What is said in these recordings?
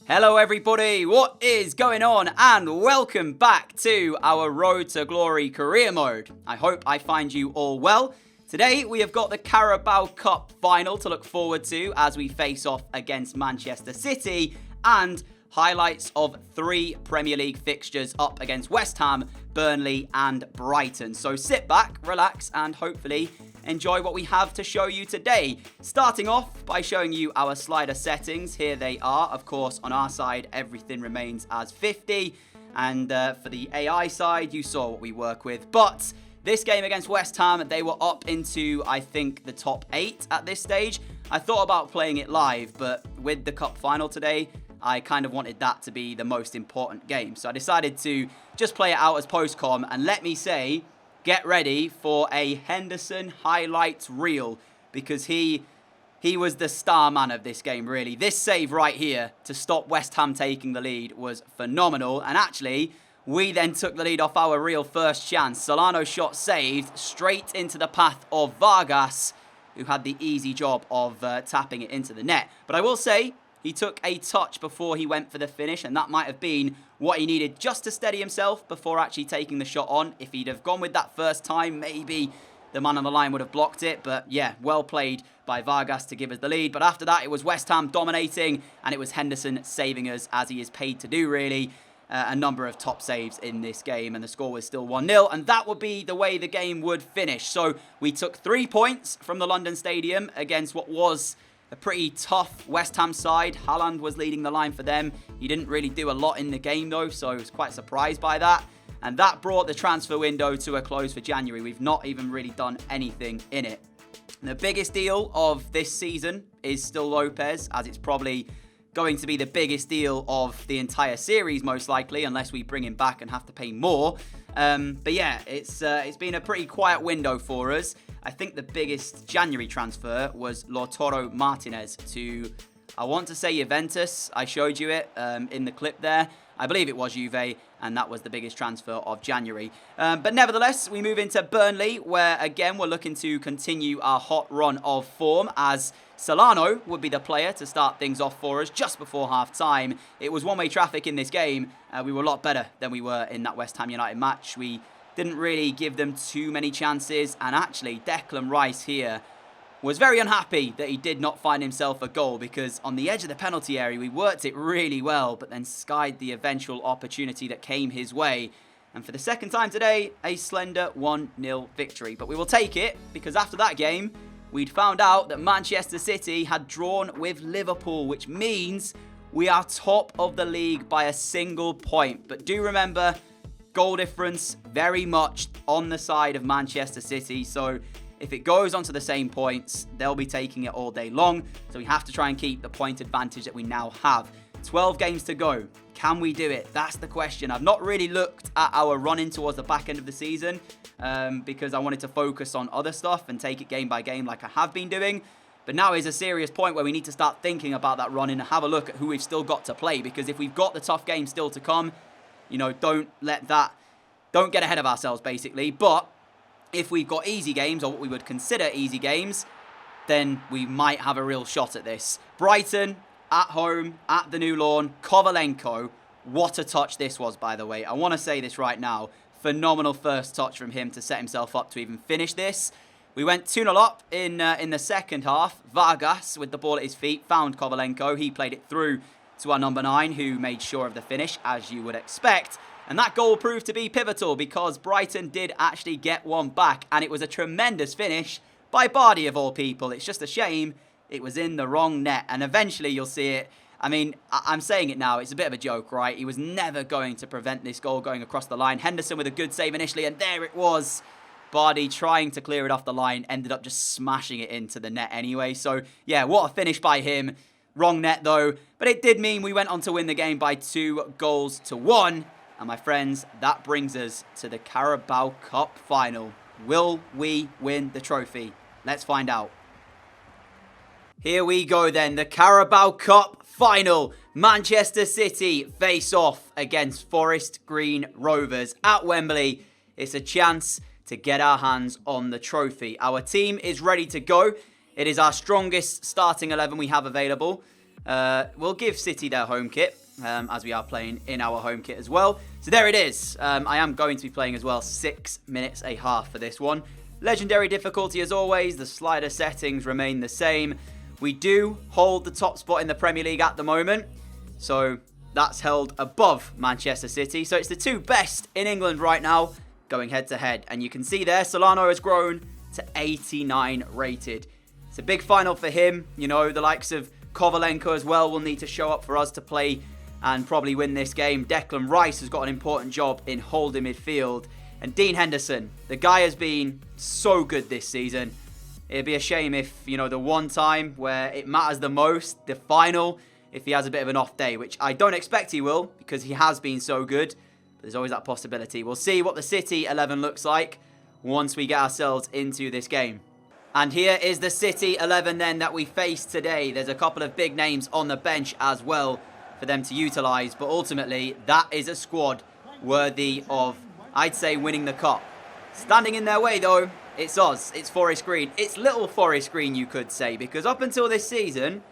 Hello everybody, what is going on? And welcome back to our Road to Glory career mode. I hope I find you all well. Today we have got the CARABAO Cup final to look forward to as we face off against Manchester City and highlights of 3 Premier League fixtures up against West Ham, Burnley and Brighton. So sit back, relax and hopefully enjoy what we have to show you today. Starting off by showing you our slider settings. Here they are. Of course, on our side, everything remains as 50. And for the AI side, you saw what we work with. But this game against West Ham, they were up into, I think, the top 8 at this stage. I thought about playing it live, but with the cup final today, I kind of wanted that to be the most important game. So I decided to just play it out as post-com. And let me say, get ready for a Henderson highlights reel because he was the star man of this game, really. This save right here to stop West Ham taking the lead was phenomenal. And actually, we then took the lead off our real first chance. Solano's shot saved straight into the path of Vargas, who had the easy job of tapping it into the net. But I will say, he took a touch before he went for the finish, and that might have been what he needed just to steady himself before actually taking the shot on. If he'd have gone with that first time, maybe the man on the line would have blocked it. But yeah, well played by Vargas to give us the lead. But after that, it was West Ham dominating, and it was Henderson saving us, as he is paid to do, really. A number of top saves in this game, and the score was still 1-0, and that would be the way the game would finish. So we took 3 points from the London Stadium against what was a pretty tough West Ham side. Haaland was leading the line for them. He didn't really do a lot in the game though, so I was quite surprised by that. And that brought the transfer window to a close for January. We've not even really done anything in it. The biggest deal of this season is still Lopez, as it's probably going to be the biggest deal of the entire series, most likely, unless we bring him back and have to pay more. But yeah, it's been a pretty quiet window for us. I think the biggest January transfer was Lautaro Martinez to, I want to say Juventus. I showed you it in the clip there. I believe it was Juve, and that was the biggest transfer of January. But nevertheless, we move into Burnley, where again we're looking to continue our hot run of form, as Solano would be the player to start things off for us just before half-time. It was one-way traffic in this game. We were a lot better than we were in that West Ham United match. We didn't really give them too many chances, and actually Declan Rice here was very unhappy that he did not find himself a goal, because on the edge of the penalty area we worked it really well, but then skied the eventual opportunity that came his way. And for the second time today, a slender 1-0 victory. But we will take it, because after that game, we'd found out that Manchester City had drawn with Liverpool, which means we are top of the league by a single point. But do remember, goal difference very much on the side of Manchester City. So if it goes onto the same points, they'll be taking it all day long. So we have to try and keep the point advantage that we now have. 12 games to go. Can we do it? That's the question. I've not really looked at our run-in towards the back end of the season because I wanted to focus on other stuff and take it game by game like I have been doing. But now is a serious point where we need to start thinking about that run-in and have a look at who we've still got to play. Because if we've got the tough games still to come, you know, don't get ahead of ourselves, basically. But if we've got easy games, or what we would consider easy games, then we might have a real shot at this. Brighton, at home, at the New Lawn, Kovalenko. What a touch this was, by the way. I want to say this right now. Phenomenal first touch from him to set himself up to even finish this. We went 2-0 up in the second half. Vargas, with the ball at his feet, found Kovalenko. He played it through to our number 9, who made sure of the finish, as you would expect. And that goal proved to be pivotal because Brighton did actually get one back. And it was a tremendous finish by Bardi, of all people. It's just a shame it was in the wrong net. And eventually you'll see it. I mean, I'm saying it now. It's a bit of a joke, right? He was never going to prevent this goal going across the line. Henderson with a good save initially. And there it was. Bardi trying to clear it off the line. Ended up just smashing it into the net anyway. So, yeah, what a finish by him. Wrong net, though. But it did mean we went on to win the game by 2-1. And my friends, that brings us to the Carabao Cup final. Will we win the trophy? Let's find out. Here we go then, the Carabao Cup final. Manchester City face off against Forest Green Rovers at Wembley. It's a chance to get our hands on the trophy. Our team is ready to go. It is our strongest starting 11 we have available. We'll give City their home kit, as we are playing in our home kit as well. So there it is. I am going to be playing as well 6 minutes a half for this one. Legendary difficulty as always. The slider settings remain the same. We do hold the top spot in the Premier League at the moment. So that's held above Manchester City. So it's the two best in England right now going head to head. And you can see there, Solano has grown to 89 rated. It's a big final for him. You know, the likes of Kovalenko as well will need to show up for us to play and probably win this game. Declan Rice has got an important job in holding midfield. And Dean Henderson, the guy has been so good this season. It'd be a shame if, you know, the one time where it matters the most, the final, if he has a bit of an off day, which I don't expect he will because he has been so good. But there's always that possibility. We'll see what the City 11 looks like once we get ourselves into this game. And here is the City 11 then that we face today. There's a couple of big names on the bench as well for them to utilise. But ultimately, that is a squad worthy of, I'd say, winning the cup. Standing in their way, though, it's us. It's Forest Green. It's little Forest Green, you could say, because up until this season,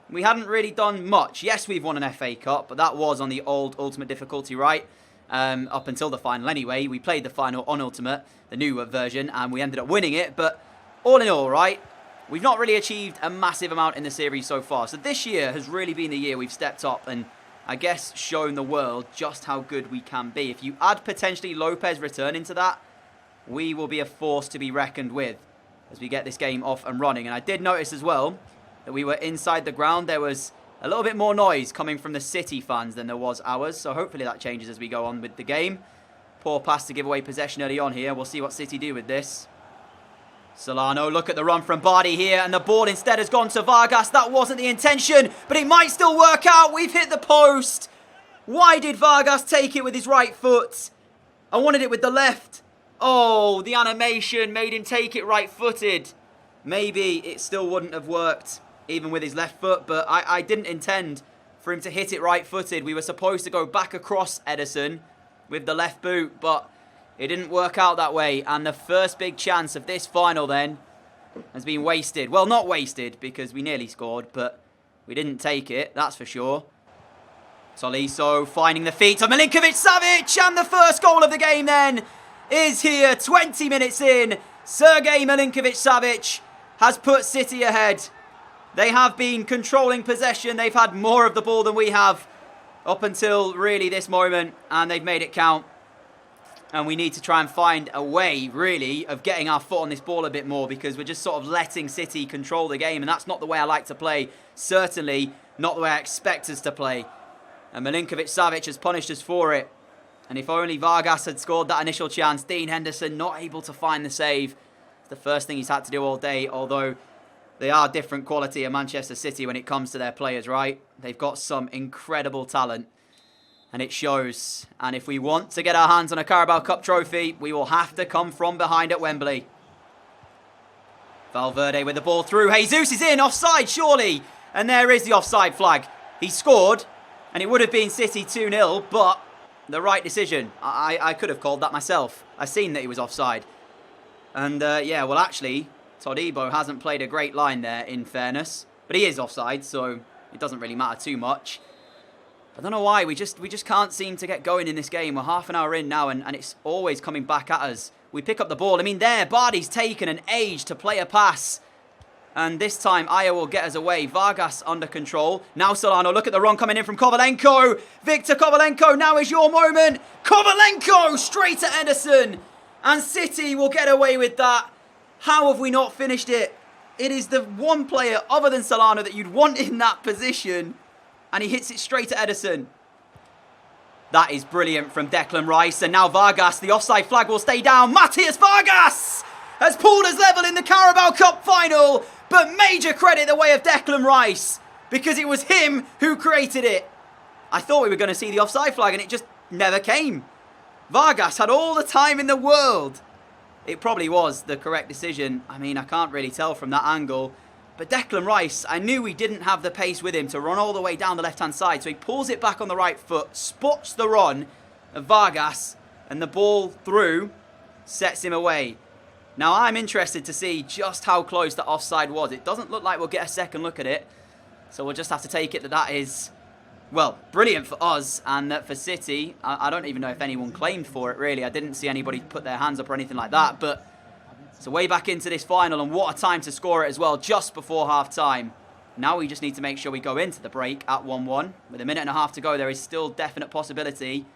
we hadn't really done much. Yes, we've won an FA Cup, but that was on the old Ultimate difficulty, right? Up until the final anyway. We played the final on Ultimate, the new version, and we ended up winning it. But all in all, right, we've not really achieved a massive amount in the series so far. So this year has really been the year we've stepped up and, I guess, shown the world just how good we can be. If you add potentially Lopez return into that, we will be a force to be reckoned with as we get this game off and running. And I did notice as well that we were inside the ground. There was a little bit more noise coming from the City fans than there was ours. So hopefully that changes as we go on with the game. Poor pass to give away possession early on here. We'll see what City do with this. Solano, look at the run from Bardi here. And the ball instead has gone to Vargas. That wasn't the intention, but it might still work out. We've hit the post. Why did Vargas take it with his right foot? I wanted it with the left. Oh, the animation made him take it right-footed. Maybe it still wouldn't have worked, even with his left foot, but I didn't intend for him to hit it right-footed. We were supposed to go back across Ederson with the left boot, but it didn't work out that way. And the first big chance of this final then has been wasted. Well, not wasted, because we nearly scored, but we didn't take it, that's for sure. Tolisso finding the feet of Milinkovic-Savic, and the first goal of the game then is here, 20 minutes in. Sergej Milinkovic-Savic has put City ahead. They have been controlling possession. They've had more of the ball than we have up until really this moment, and they've made it count. And we need to try and find a way, really, of getting our foot on this ball a bit more, because we're just sort of letting City control the game, and that's not the way I like to play. Certainly not the way I expect us to play. And Milinkovic-Savic has punished us for it. And if only Vargas had scored that initial chance. Dean Henderson not able to find the save. It's the first thing he's had to do all day, although they are different quality at Manchester City when it comes to their players, right? They've got some incredible talent, and it shows. And if we want to get our hands on a Carabao Cup trophy, we will have to come from behind at Wembley. Valverde with the ball through. Jesus is in, offside, surely. And there is the offside flag. He scored, and it would have been City 2-0, but the right decision. I could have called that myself. I seen that he was offside. And yeah, well actually, Todibo hasn't played a great line there, in fairness. But he is offside, so it doesn't really matter too much. I don't know why, we just can't seem to get going in this game. We're half an hour in now, and it's always coming back at us. We pick up the ball. I mean, there, Bardi's taken an age to play a pass. And this time, Aya will get us away. Vargas under control. Now Solano, look at the run coming in from Kovalenko. Victor Kovalenko, now is your moment. Kovalenko straight at Ederson. And City will get away with that. How have we not finished it? It is the one player other than Solano that you'd want in that position. And he hits it straight at Ederson. That is brilliant from Declan Rice. And now Vargas, the offside flag will stay down. Matthias Vargas has pulled us level in the Carabao Cup final. But major credit the way of Declan Rice, because it was him who created it. I thought we were going to see the offside flag, and it just never came. Vargas had all the time in the world. It probably was the correct decision. I mean, I can't really tell from that angle. But Declan Rice, I knew he didn't have the pace with him to run all the way down the left-hand side. So he pulls it back on the right foot, spots the run of Vargas, and the ball through sets him away. Now, I'm interested to see just how close that offside was. It doesn't look like we'll get a second look at it. So we'll just have to take it that is, well, brilliant for us, and that for City, I don't even know if anyone claimed for it, really. I didn't see anybody put their hands up or anything like that, but it's a way back into this final, and what a time to score it as well, just before half-time. Now we just need to make sure we go into the break at 1-1. With a minute and a half to go, there is still definite possibility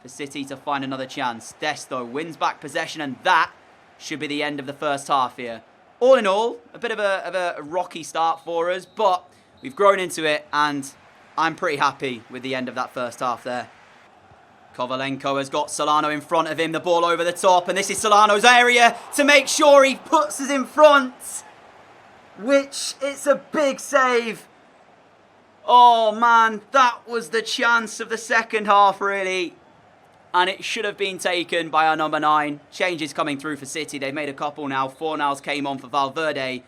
for City to find another chance. Dest, though, wins back possession, and that should be the end of the first half here. All in all, a bit of a rocky start for us, but we've grown into it, and I'm pretty happy with the end of that first half there. Kovalenko has got Solano in front of him, the ball over the top, and this is Solano's area to make sure he puts us in front, which it's a big save. Oh man, that was the chance of the second half, really. And it should have been taken by our number 9. Changes coming through for City. They've made a couple now. Fornals came on for Valverde.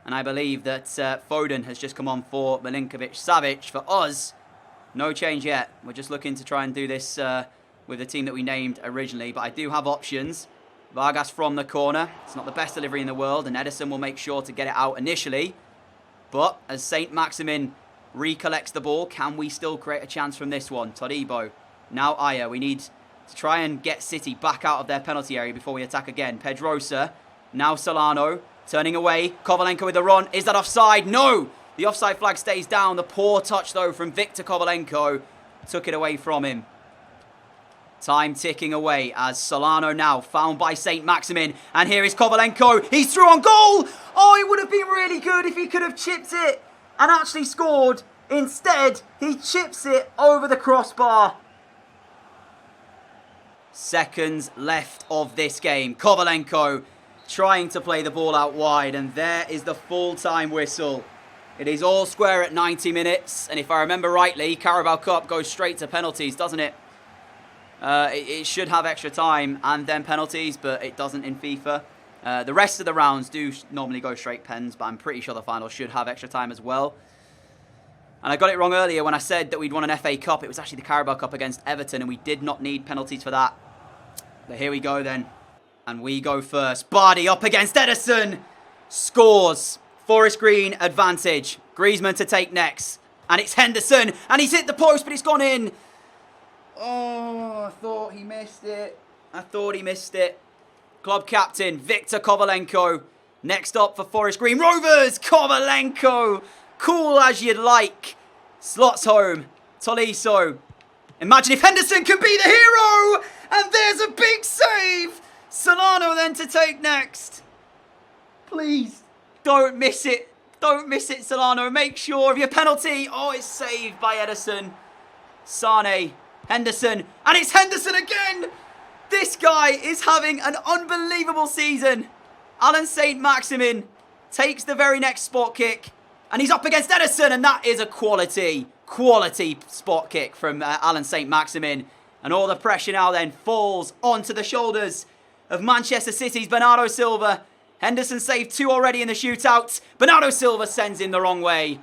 And I believe that Foden has just come on for Milinkovic-Savic. For us, no change yet. We're just looking to try and do this with the team that we named originally. But I do have options. Vargas from the corner. It's not the best delivery in the world. And Edison will make sure to get it out initially. But as St. Maximin recollects the ball, can we still create a chance from this one? Todibo. Now Aya. We need to try and get City back out of their penalty area before we attack again. Pedrosa. Now Solano. Turning away. Kovalenko with the run. Is that offside? No! The offside flag stays down. The poor touch, though, from Victor Kovalenko took it away from him. Time ticking away as Solano now found by St. Maximin. And here is Kovalenko. He's through on goal! Oh, it would have been really good if he could have chipped it and actually scored. Instead, he chips it over the crossbar. Seconds left of this game. Kovalenko trying to play the ball out wide, and there is the full-time whistle. It is all square at 90 minutes, and if I remember rightly, Carabao Cup goes straight to penalties, doesn't it? It should have extra time and then penalties, but it doesn't in FIFA. The rest of the rounds do normally go straight pens, but I'm pretty sure the final should have extra time as well. And I got it wrong earlier when I said that we'd won an FA Cup. It was actually the Carabao Cup against Everton, and we did not need penalties for that. But here we go then. And we go first. Bardi up against Edison. Scores. Forest Green advantage. Griezmann to take next. And it's Henderson. And he's hit the post, but it's gone in. Oh, I thought he missed it. Club captain, Victor Kovalenko. Next up for Forest Green Rovers. Kovalenko. Cool as you'd like. Slots home. Tolisso. Imagine if Henderson could be the hero. And there's a big save. Solano then to take next. Please, don't miss it. Don't miss it, Solano. Make sure of your penalty. Oh, it's saved by Edison. Sane, Henderson, and it's Henderson again. This guy is having an unbelievable season. Alan St. Maximin takes the very next spot kick, and he's up against Edison, and that is a quality spot kick from Alan St. Maximin. And all the pressure now then falls onto the shoulders of Manchester City's Bernardo Silva. Henderson saved 2 already in the shootout. Bernardo Silva sends him the wrong way.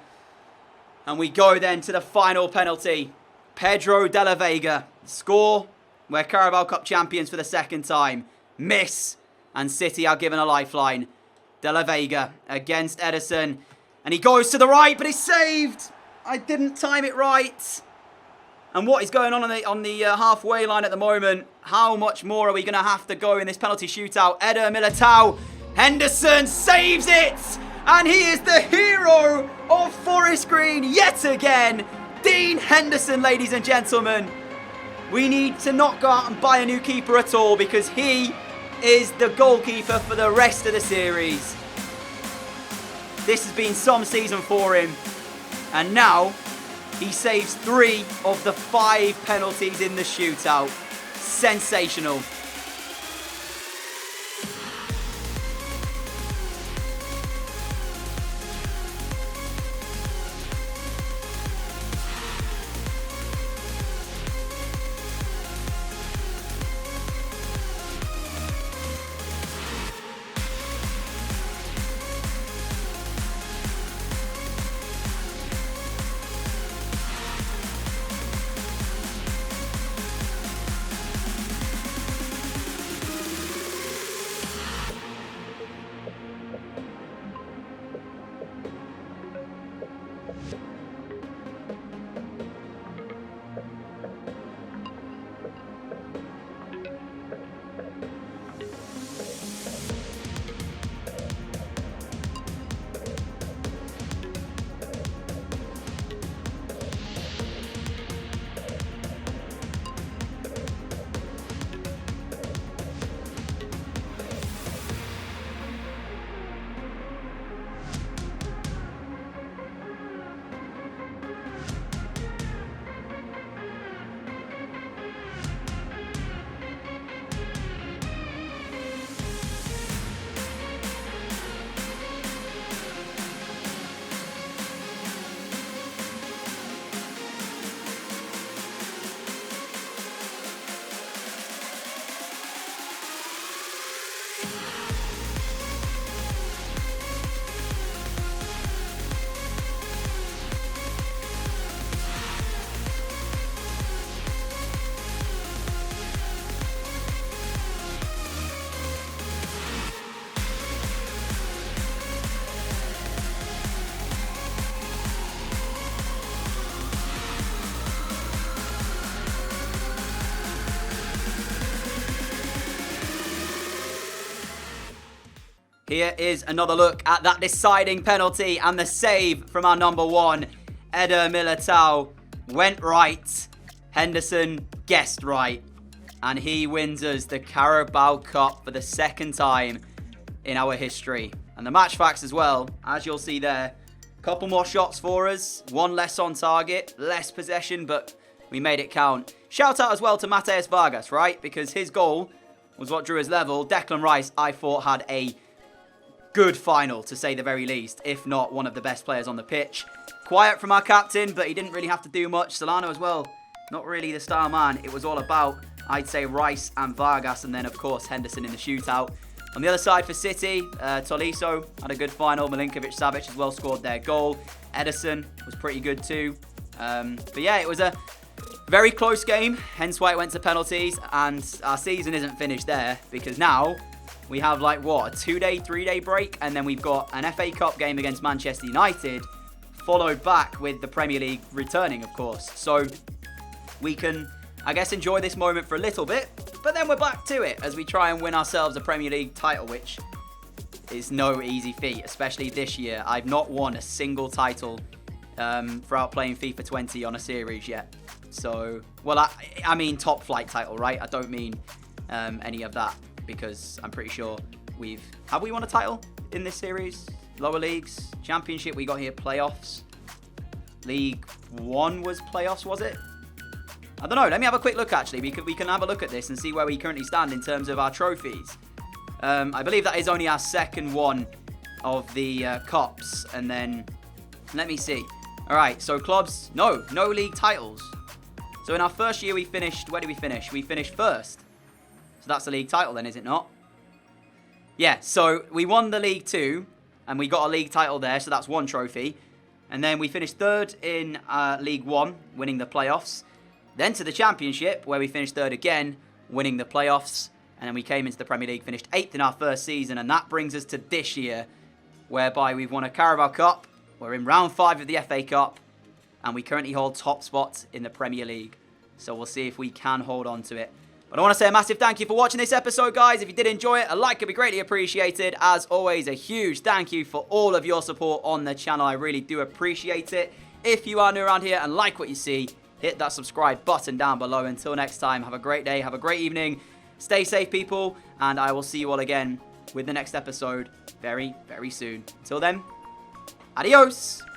And we go then to the final penalty. Pedro de la Vega. Score. We're Carabao Cup champions for the second time. Miss. And City are given a lifeline. De la Vega against Edison. And he goes to the right, but he's saved. I didn't time it right. And what is going on the halfway line at the moment? How much more are we going to have to go in this penalty shootout? Eder Militao. Henderson saves it. And he is the hero of Forest Green yet again. Dean Henderson, ladies and gentlemen. We need to not go out and buy a new keeper at all, because he is the goalkeeper for the rest of the series. This has been some season for him. And now he saves 3 of the 5 penalties in the shootout. Sensational. Here is another look at that deciding penalty and the save from our number 1, Eder Militao. Went right. Henderson guessed right. And he wins us the Carabao Cup for the second time in our history. And the match facts as well, as you'll see there. Couple more shots for us. One less on target. Less possession, but we made it count. Shout out as well to Mateus Vargas, right? Because his goal was what drew us level. Declan Rice, I thought, had a good final, to say the very least. If not, one of the best players on the pitch. Quiet from our captain, but he didn't really have to do much. Solano as well. Not really the star man. It was all about, I'd say, Rice and Vargas. And then, of course, Henderson in the shootout. On the other side for City, Tolisso had a good final. Milinkovic-Savic as well scored their goal. Ederson was pretty good too. But yeah, it was a very close game, hence why it went to penalties. And our season isn't finished there, because now we have like, what, a 2-day, 3-day break? And then we've got an FA Cup game against Manchester United, followed back with the Premier League returning, of course. So we can, I guess, enjoy this moment for a little bit. But then we're back to it as we try and win ourselves a Premier League title, which is no easy feat, especially this year. I've not won a single title throughout playing FIFA 20 on a series yet. So, well, I mean top flight title, right? I don't mean any of that, because I'm pretty sure have we won a title in this series? Lower leagues, championship, we got here playoffs. League 1 was playoffs, was it? I don't know. Let me have a quick look, actually. We can have a look at this and see where we currently stand in terms of our trophies. I believe that is only our second one of the cups. And then, let me see. All right, so clubs, no league titles. So in our first year, we finished, where did we finish? We finished first. So that's the league title then, is it not? Yeah, so we won the League 2, and we got a league title there, so that's one trophy. And then we finished third in League 1, winning the playoffs. Then to the Championship, where we finished third again, winning the playoffs. And then we came into the Premier League, finished 8th in our first season. And that brings us to this year, whereby we've won a Carabao Cup. We're in round 5 of the FA Cup. And we currently hold top spot in the Premier League. So we'll see if we can hold on to it. But I want to say a massive thank you for watching this episode, guys. If you did enjoy it, a like would be greatly appreciated. As always, a huge thank you for all of your support on the channel. I really do appreciate it. If you are new around here and like what you see, hit that subscribe button down below. Until next time, have a great day, have a great evening. Stay safe, people, and I will see you all again with the next episode very, very soon. Until then, adios.